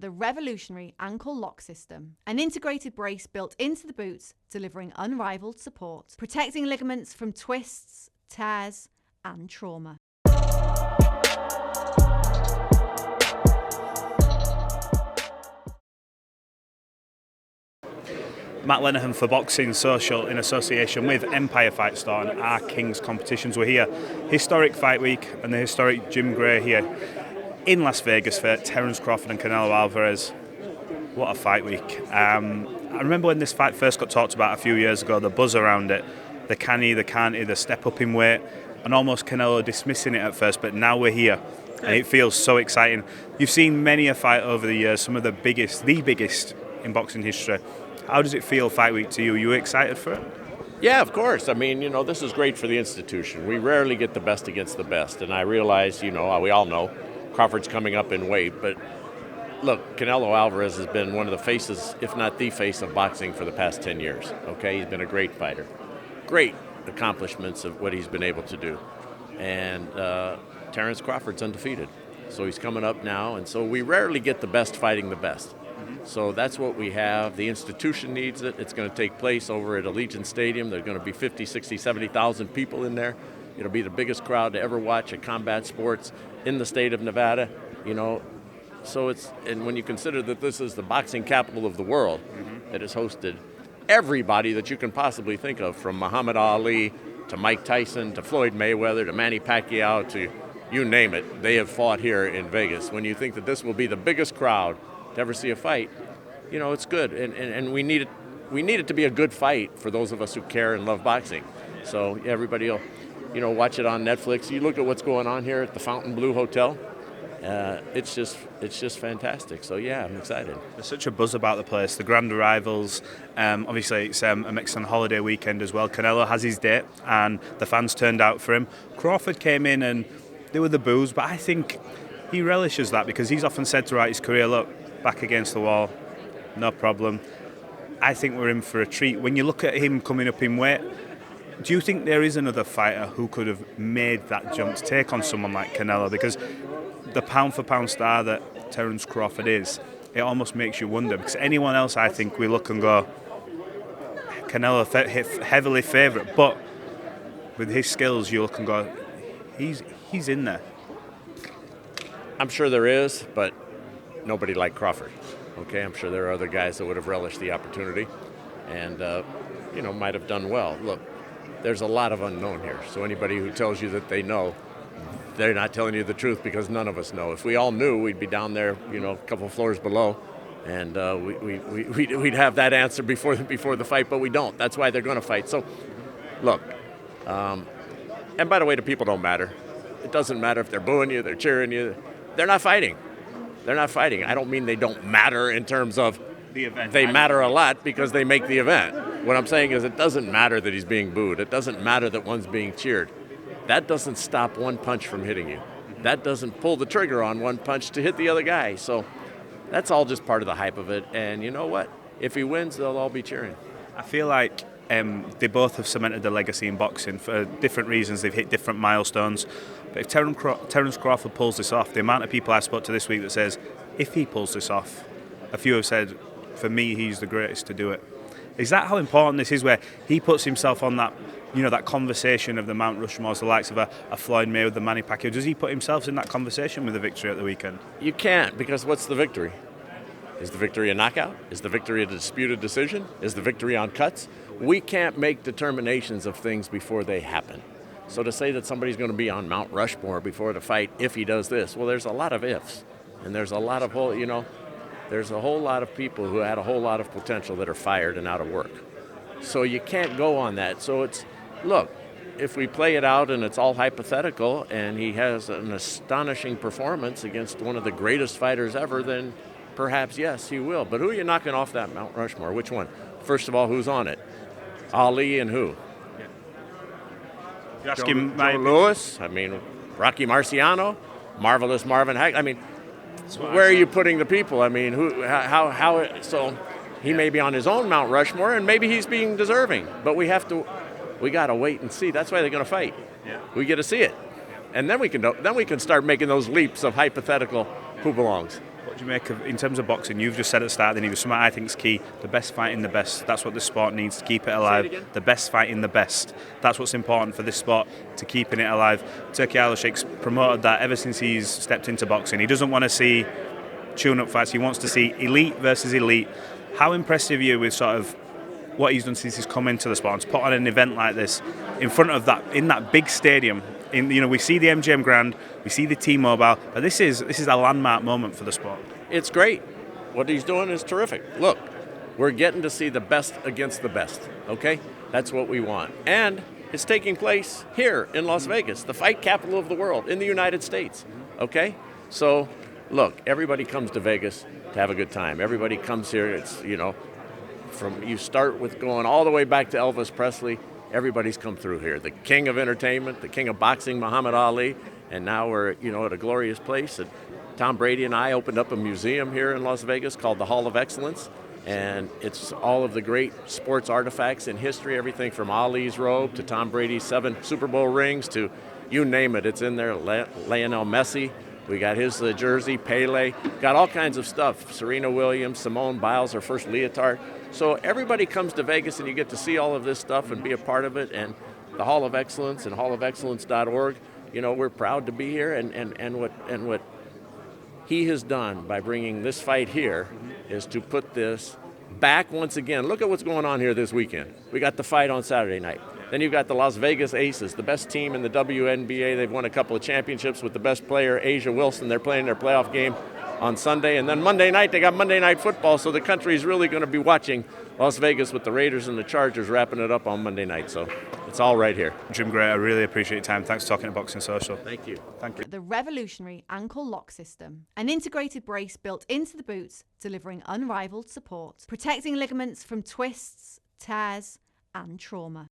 the revolutionary ankle lock system, an integrated brace built into the boots, delivering unrivaled support, protecting ligaments from twists, tears, and trauma. Matt Lenihan for Boxing Social in association with Empire Fight Store and our Kings Competitions. We're here, historic fight week and the historic Jim Gray here in Las Vegas for Terence Crawford and Canelo Alvarez. What a fight week. I remember when this fight first got talked about a few years ago, the buzz around it, the can he, the can't he, the step up in weight, and almost Canelo dismissing it at first, but now we're here and it feels so exciting. You've seen many a fight over the years, some of the biggest in boxing history. How does it feel fight week to you? Are you excited for it? Yeah, of course. I mean, this is great for the institution. We rarely get the best against the best. And I realize, we all know Crawford's coming up in weight. But look, Canelo Alvarez has been one of the faces, if not the face of boxing for the past 10 years. Okay, he's been a great fighter. Great accomplishments of what he's been able to do. And Terence Crawford's undefeated. So he's coming up now. And so we rarely get the best fighting the best. So that's what we have. The institution needs it. It's going to take place over at Allegiant Stadium. There's going to be 50, 60, 70,000 people in there. It'll be the biggest crowd to ever watch a combat sports in the state of Nevada. So and when you consider that this is the boxing capital of the world, that has hosted everybody that you can possibly think of, from Muhammad Ali to Mike Tyson to Floyd Mayweather to Manny Pacquiao to you name it, they have fought here in Vegas. When you think that this will be the biggest crowd to ever see a fight, it's good, and we need it to be a good fight for those of us who care and love boxing. So everybody will, watch it on Netflix. You look at what's going on here at the Fontainebleau Hotel. It's just fantastic. So yeah, I'm excited. There's such a buzz about the place. The grand arrivals. Obviously, it's a Mexican holiday weekend as well. Canelo has his date, and the fans turned out for him. Crawford came in, and there were the boos, but I think he relishes that because he's often said throughout his career, look, back against the wall, no problem. I think we're in for a treat. When you look at him coming up in weight, do you think there is another fighter who could have made that jump to take on someone like Canelo? Because the pound-for-pound star that Terence Crawford is, it almost makes you wonder. Because anyone else, I think, we look and go, Canelo heavily favourite. But with his skills, you look and go, he's in there. I'm sure there is, but nobody like Crawford. Okay, I'm sure there are other guys that would have relished the opportunity and, might have done well. Look, there's a lot of unknown here. So anybody who tells you that they know, they're not telling you the truth, because none of us know. If we all knew, we'd be down there, a couple of floors below, and we'd have that answer before the fight, but we don't. That's why they're going to fight. So, look, and by the way, the people don't matter. It doesn't matter if they're booing you, they're cheering you. They're not fighting. They're not fighting. I don't mean they don't matter in terms of the event. They matter a lot because they make the event. What I'm saying is it doesn't matter that he's being booed. It doesn't matter that one's being cheered. That doesn't stop one punch from hitting you. That doesn't pull the trigger on one punch to hit the other guy. So that's all just part of the hype of it. And you know what? If he wins, they'll all be cheering. I feel like they both have cemented their legacy in boxing for different reasons. They've hit different milestones. But if Terence Crawford pulls this off, the amount of people I spoke to this week that says, if he pulls this off, a few have said, for me, he's the greatest to do it. Is that how important this is, where he puts himself on that, that conversation of the Mount Rushmores, the likes of a Floyd Mayweather, the Manny Pacquiao? Does he put himself in that conversation with the victory at the weekend? You can't, because what's the victory? Is the victory a knockout? Is the victory a disputed decision? Is the victory on cuts? We can't make determinations of things before they happen. So to say that somebody's going to be on Mount Rushmore before the fight if he does this, well, there's a lot of ifs. And there's a lot of there's a whole lot of people who had a whole lot of potential that are fired and out of work. So you can't go on that. So look, if we play it out and it's all hypothetical and he has an astonishing performance against one of the greatest fighters ever, then perhaps, yes, he will. But who are you knocking off that Mount Rushmore? Which one? First of all, who's on it? Ali and who? You're asking Joe Louis? Rocky Marciano? Marvelous Marvin Hagler? Where are you putting the people? How? So he may be on his own Mount Rushmore, and maybe he's being deserving. But we got to wait and see. That's why they're going to fight. Yeah. We get to see it, and then we can start making those leaps of hypothetical who belongs. What do you make of, in terms of boxing, you've just said at the start, then it was something I think is key, the best fighting the best. That's what the sport needs to keep it alive. The best fighting the best. That's what's important for this sport, to keeping it alive. Turki Al-Sheikh's promoted that ever since he's stepped into boxing. He doesn't want to see tune-up fights, he wants to see elite versus elite. How impressive are you with sort of what he's done since he's come into the sport, and to put on an event like this in front of that, in that big stadium? We see the MGM Grand, we see the T-Mobile, but this is a landmark moment for the sport. It's great. What he's doing is terrific. Look, we're getting to see the best against the best, okay? That's what we want. And it's taking place here in Las Vegas, the fight capital of the world, in the United States, okay? So, look, everybody comes to Vegas to have a good time. Everybody comes here, it's, you start with going all the way back to Elvis Presley. Everybody's come through here. The king of entertainment, the king of boxing, Muhammad Ali, and now we're, at a glorious place. And Tom Brady and I opened up a museum here in Las Vegas called the Hall of Excellence, and it's all of the great sports artifacts in history, everything from Ali's robe to Tom Brady's 7 Super Bowl rings to you name it, it's in there. Lionel Messi, we got his jersey, Pele, got all kinds of stuff. Serena Williams, Simone Biles, her first leotard. So everybody comes to Vegas and you get to see all of this stuff and be a part of it. And the Hall of Excellence and hallofexcellence.org, we're proud to be here. And what he has done by bringing this fight here is to put this back once again. Look at what's going on here this weekend. We got the fight on Saturday night. Then you've got the Las Vegas Aces, the best team in the WNBA. They've won a couple of championships with the best player, Asia Wilson. They're playing their playoff game on Sunday. And then Monday night, they got Monday Night Football. So the country's really going to be watching Las Vegas with the Raiders and the Chargers wrapping it up on Monday night. So it's all right here. Jim Gray, I really appreciate your time. Thanks for talking to Boxing Social. Thank you. Thank you. The revolutionary ankle lock system, an integrated brace built into the boots, delivering unrivaled support, protecting ligaments from twists, tears, and trauma.